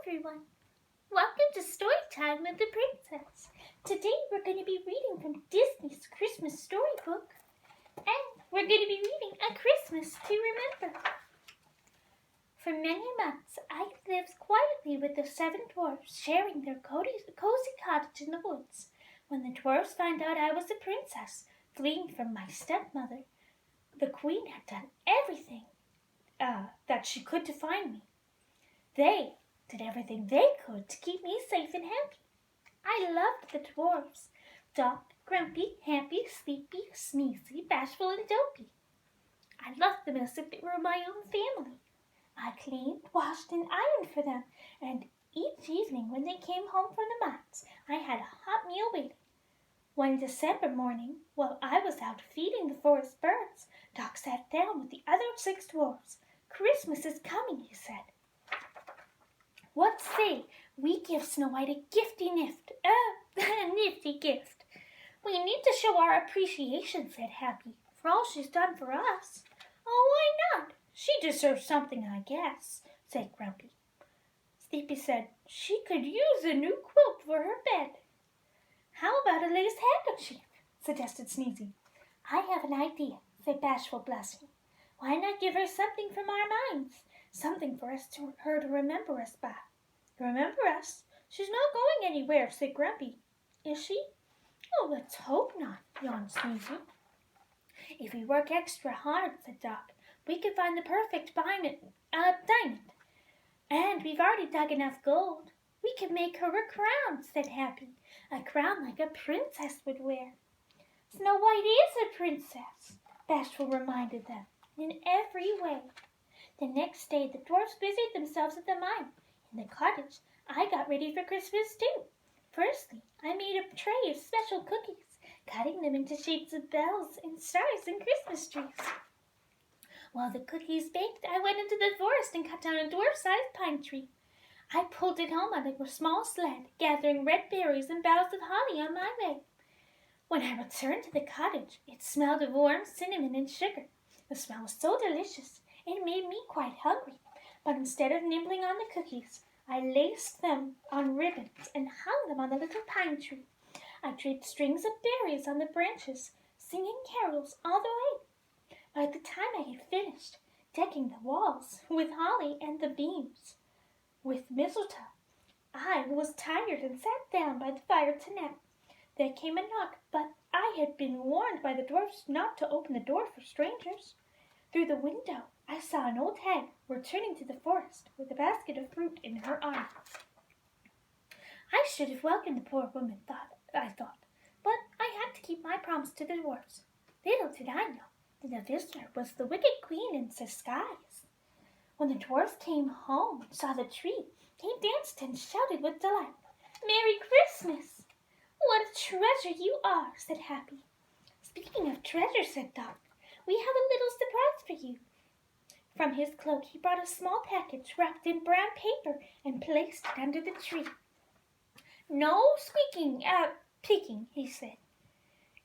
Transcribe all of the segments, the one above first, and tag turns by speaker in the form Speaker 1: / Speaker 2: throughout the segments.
Speaker 1: everyone. Welcome to Storytime with the Princess. Today we're going to be reading from Disney's Christmas Storybook, and we're going to be reading A Christmas to Remember. For many months, I lived quietly with the 7 dwarfs, sharing their cozy cottage in the woods. When the dwarfs found out I was a princess, fleeing from my stepmother, the queen had done everything that she could to find me. They did everything they could to keep me safe and happy. I loved the dwarfs: Doc, Grumpy, Happy, Sleepy, Sneezy, Bashful, and Dopey. I loved them as if they were my own family. I cleaned, washed, and ironed for them, and each evening when they came home from the mines, I had a hot meal waiting. One December morning, while I was out feeding the forest birds, Doc sat down with the other 6 dwarfs. "Christmas is coming," he said. "What say we give Snow White a nifty gift? We need to show our appreciation," said Happy, "for all she's done for us." "Oh, why not? She deserves something, I guess," said Grumpy. Sleepy said she could use a new quilt for her bed. "How about a lace handkerchief?" suggested Sneezy. "I have an idea," said Bashful, blushing. "Why not give her something from our minds? Something for her to remember us by." "Remember us? She's not going anywhere," said Grumpy. "Is she?" "Oh, let's hope not," yawned Sneezy. "If we work extra hard," said Doc, "we can find the perfect diamond. And we've already dug enough gold. We can make her a crown," said Happy. "A crown like a princess would wear." "Snow White is a princess," Bashful reminded them, "in every way." The next day the dwarfs busied themselves at the mine. In the cottage, I got ready for Christmas too. Firstly, I made a tray of special cookies, cutting them into shapes of bells and stars and Christmas trees. While the cookies baked, I went into the forest and cut down a dwarf-sized pine tree. I pulled it home on a small sled, gathering red berries and boughs of holly on my way. When I returned to the cottage, it smelled of warm cinnamon and sugar. The smell was so delicious, it made me quite hungry. But instead of nibbling on the cookies, I laced them on ribbons and hung them on the little pine tree. I draped strings of berries on the branches, singing carols all the way. By the time I had finished decking the walls with holly and the beams with mistletoe, I was tired and sat down by the fire to nap. There came a knock, but I had been warned by the dwarfs not to open the door for strangers. Through the window, I saw an old hag returning to the forest with a basket of fruit in her arm. I should have welcomed the poor woman, I thought, but I had to keep my promise to the dwarfs. Little did I know that the visitor was the wicked queen in disguise. When the dwarfs came home and saw the tree, they danced and shouted with delight. "Merry Christmas!" "What a treasure you are," said Happy. "Speaking of treasure," said Doc, "we have a little surprise for you." From his cloak he brought a small package wrapped in brown paper and placed it under the tree. "No peeking," he said.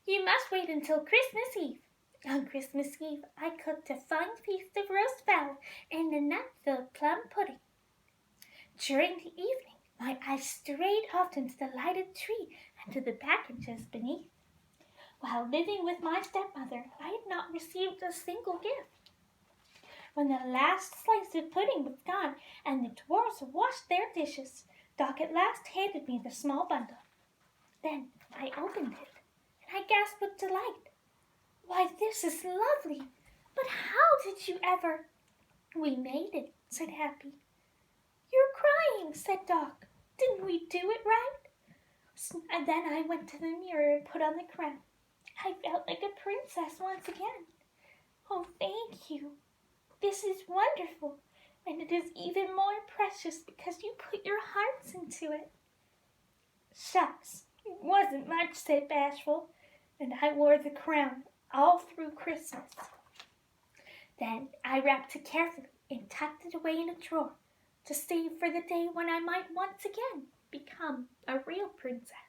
Speaker 1: "You must wait until Christmas Eve. On Christmas Eve I cooked a fine feast of roast fowl and a nut-filled plum pudding." During the evening my eyes strayed often to the lighted tree and to the packages beneath. While living with my stepmother, I had not received a single gift. When the last slice of pudding was gone and the dwarfs washed their dishes, Doc at last handed me the small bundle. Then I opened it, and I gasped with delight. "Why, this is lovely! But how did you ever—" "We made it," said Happy. "You're crying," said Doc. "Didn't we do it right?" And then I went to the mirror and put on the crown. I felt like a princess once again. "Oh, thank you. This is wonderful, and it is even more precious because you put your hearts into it." "Shucks, it wasn't much," said Bashful, and I wore the crown all through Christmas. Then I wrapped it carefully and tucked it away in a drawer to save for the day when I might once again become a real princess.